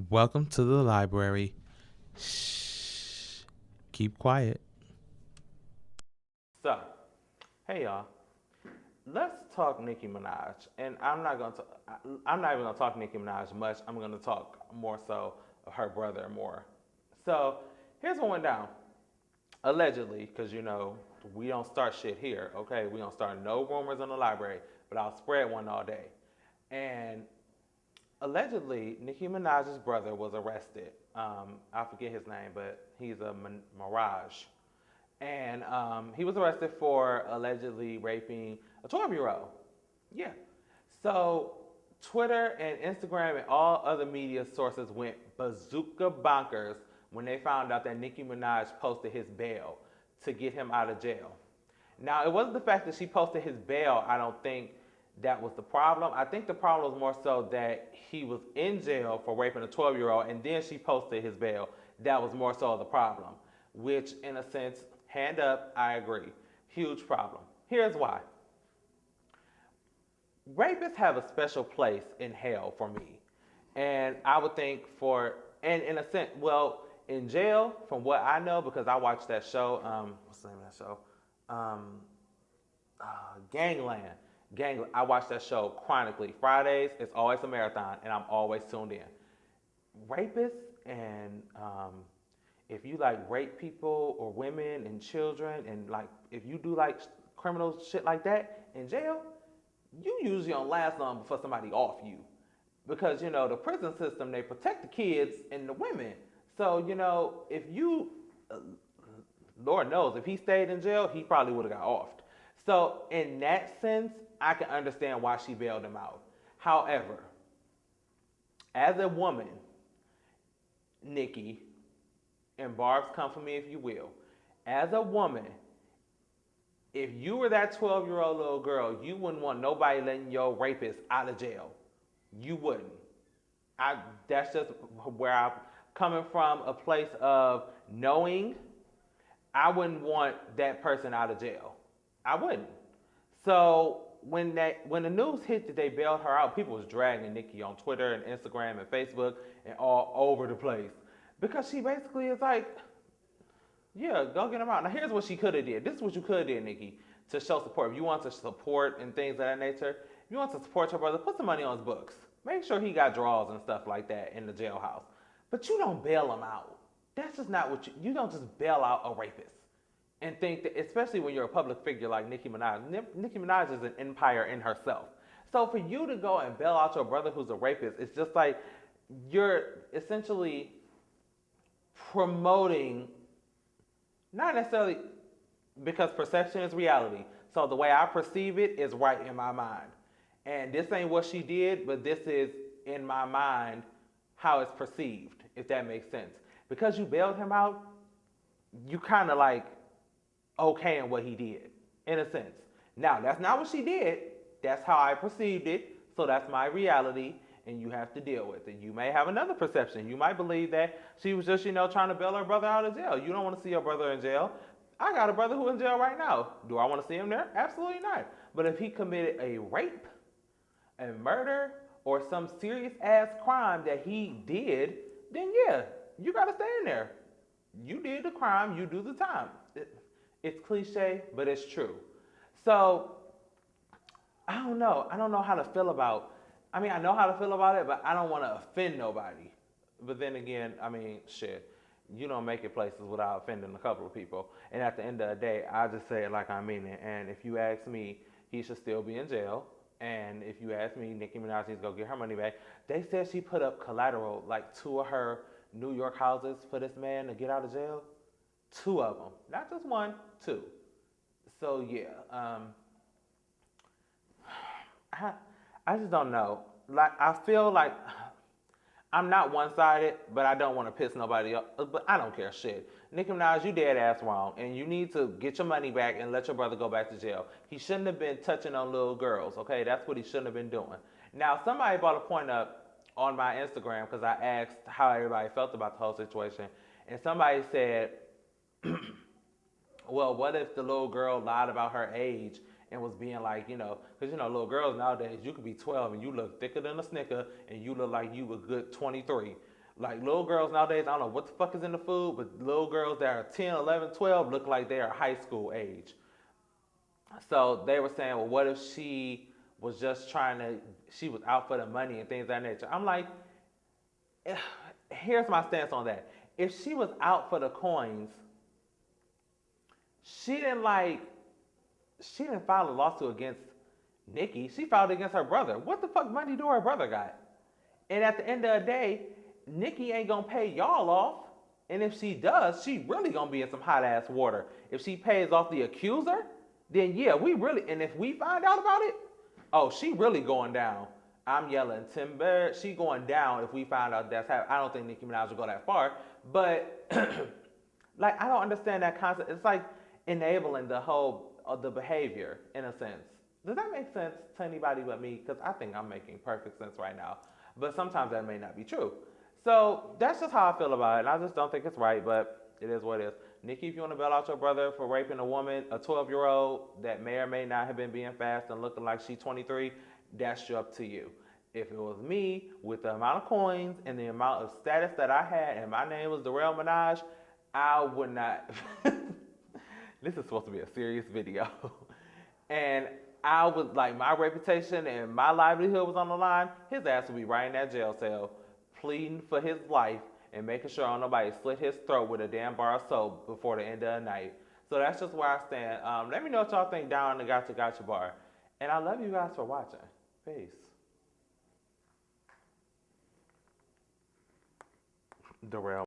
Welcome to the library. Shh. Keep quiet. So, hey y'all, let's talk Nicki Minaj. And I'm not even gonna talk Nicki Minaj much. I'm gonna talk more so of her brother more. So, here's what went down. Allegedly, because we don't start shit here, okay? We don't start no rumors in the library, but I'll spread one all day. And allegedly, Nicki Minaj's brother was arrested. I forget his name, but he's a Mirage. And he was arrested for allegedly raping a 12-year-old. Yeah. So Twitter and Instagram and all other media sources went bazooka bonkers when they found out that Nicki Minaj posted his bail to get him out of jail. Now, it wasn't the fact that she posted his bail, I don't think that was the problem. I think the problem was more so that he was in jail for raping a 12-year-old and then she posted his bail. That was more so the problem, which, in a sense, hand up, I agree. Huge problem. Here's why. Rapists have a special place in hell for me. And I would think and in a sense, well, in jail, from what I know, because I watched that show, what's the name of that show? Um, Gangland. I watch that show chronically. Fridays, it's always a marathon, and I'm always tuned in. Rapists and if you like rape people or women and children, and like if you do like criminal shit like that in jail, you usually don't last long before somebody off you, because the prison system, they protect the kids and the women. So if you Lord knows, if he stayed in jail, he probably would have got offed. So in that sense, I can understand why she bailed him out. However, as a woman, Nikki, and Barb's, come for me if you will. As a woman, if you were that 12-year-old little girl, you wouldn't want nobody letting your rapist out of jail. You wouldn't. That's just where I'm coming from, a place of knowing I wouldn't want that person out of jail. I wouldn't. So when the news hit that they bailed her out, people was dragging Nicki on Twitter and Instagram and Facebook and all over the place, because she basically is like, yeah, go get him out. Now here's what she could have did. This is what you could have did, Nicki, to show support. If you want to support and things of that nature, if you want to support your brother, put some money on his books. Make sure he got draws and stuff like that in the jailhouse. But you don't bail him out. That's just not what you don't just bail out a rapist and think that, especially when you're a public figure like Nicki Minaj. Nicki Minaj is an empire in herself. So for you to go and bail out your brother who's a rapist, it's just like you're essentially promoting, not necessarily, because perception is reality. So the way I perceive it is right in my mind. And this ain't what she did, but this is in my mind how it's perceived, if that makes sense. Because you bailed him out, you kind of like okaying what he did, in a sense. Now, that's not what she did. That's how I perceived it. So that's my reality, and you have to deal with it. You may have another perception. You might believe that she was just, trying to bail her brother out of jail. You don't want to see your brother in jail. I got a brother who's in jail right now. Do I want to see him there? Absolutely not. But if he committed a rape, a murder, or some serious ass crime that he did, then yeah, you got to stay in there. You did the crime, you do the time. It's cliche, but it's true. So I don't know. I don't know how to feel about. I mean, I know how to feel about it, but I don't want to offend nobody. But then again, I mean, shit. You don't make it places without offending a couple of people. And at the end of the day, I just say it like I mean it. And if you ask me, he should still be in jail. And if you ask me, Nicki Minaj needs to go get her money back. They said she put up collateral, like 2 of her New York houses for this man to get out of jail. 2 of them, not just 1, 2. So yeah, I just don't know. Like, I feel like I'm not one-sided, but I don't want to piss nobody off. But I don't care shit. Nicki Minaj, you dead ass wrong, and you need to get your money back and let your brother go back to jail. He shouldn't have been touching on little girls. Okay, that's what he shouldn't have been doing. Now, somebody brought a point up on my Instagram because I asked how everybody felt about the whole situation, and somebody said, well, what if the little girl lied about her age and was being like, because little girls nowadays, you could be 12 and you look thicker than a snicker and you look like you a good 23. Like little girls nowadays, I don't know what the fuck is in the food, but little girls that are 10, 11, 12 look like they are high school age. So they were saying, well, what if she was just trying to, she was out for the money and things of that nature. I'm like, here's my stance on that. If she was out for the coins, she didn't like, she didn't file a lawsuit against Nicki. She filed against her brother. What the fuck money do her brother got? And at the end of the day, Nicki ain't gonna pay y'all off. And if she does, she really gonna be in some hot ass water. If she pays off the accuser, then yeah, we really, and if we find out about it, oh, she really going down. I'm yelling timber. She going down if we find out that's happening. I don't think Nicki Minaj will go that far, but like I don't understand that concept. It's like enabling the whole of the behavior in a sense. Does that make sense to anybody but me? Because I think I'm making perfect sense right now, but sometimes that may not be true. So that's just how I feel about it. And I just don't think it's right, but it is what it is. Nicki, if you want to bail out your brother for raping a woman, a 12-year-old that may or may not have been being fast and looking like she's 23, that's up to you. If it was me, with the amount of coins and the amount of status that I had, and my name was Darrell Minaj, I would not. This is supposed to be a serious video. And I was like, my reputation and my livelihood was on the line. His ass would be right in that jail cell, pleading for his life and making sure nobody slit his throat with a damn bar of soap before the end of the night. So that's just where I stand. Let me know what y'all think down in the Gotcha bar. And I love you guys for watching. Peace. Darrell.